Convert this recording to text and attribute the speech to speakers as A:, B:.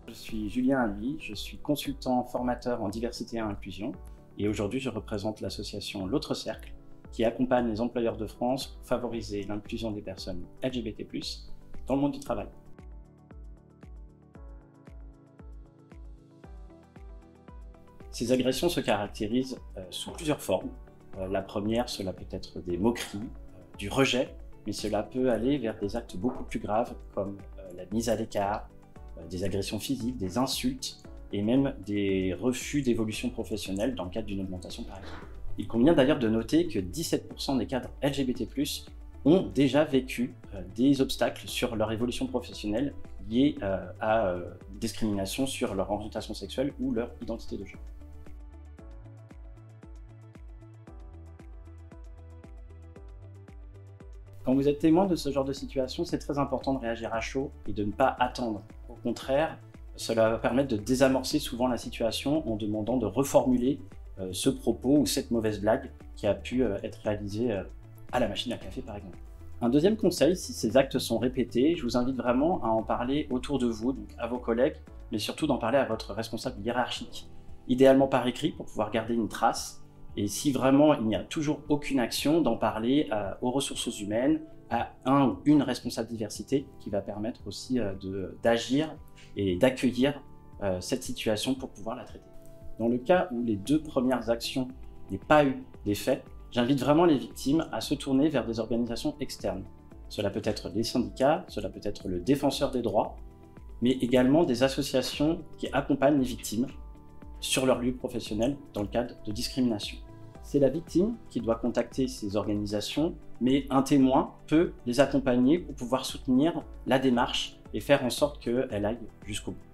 A: Je suis Julien Alby, je suis consultant formateur en diversité et inclusion et aujourd'hui je représente l'association L'Autre Cercle qui accompagne les employeurs de France pour favoriser l'inclusion des personnes LGBT+, dans le monde du travail. Ces agressions se caractérisent sous plusieurs formes. La première, cela peut être des moqueries, du rejet, mais cela peut aller vers des actes beaucoup plus graves comme la mise à l'écart, des agressions physiques, des insultes et même des refus d'évolution professionnelle dans le cadre d'une augmentation par exemple. Il convient d'ailleurs de noter que 17% des cadres LGBT+, ont déjà vécu des obstacles sur leur évolution professionnelle liés à discrimination sur leur orientation sexuelle ou leur identité de genre. Quand vous êtes témoin de ce genre de situation, c'est très important de réagir à chaud et de ne pas attendre. Au contraire, cela va permettre de désamorcer souvent la situation en demandant de reformuler ce propos ou cette mauvaise blague qui a pu être réalisée à la machine à café par exemple. Un deuxième conseil, si ces actes sont répétés, je vous invite vraiment à en parler autour de vous, donc à vos collègues, mais surtout d'en parler à votre responsable hiérarchique. Idéalement par écrit pour pouvoir garder une trace. Et si vraiment il n'y a toujours aucune action, d'en parler aux ressources humaines, à un ou une responsable diversité qui va permettre aussi d'agir et d'accueillir cette situation pour pouvoir la traiter. Dans le cas où les deux premières actions n'aient pas eu d'effet, j'invite vraiment les victimes à se tourner vers des organisations externes. Cela peut être les syndicats, cela peut être le défenseur des droits, mais également des associations qui accompagnent les victimes sur leur lieu professionnel dans le cadre de discrimination. C'est la victime qui doit contacter ces organisations, mais un témoin peut les accompagner pour pouvoir soutenir la démarche et faire en sorte qu'elle aille jusqu'au bout.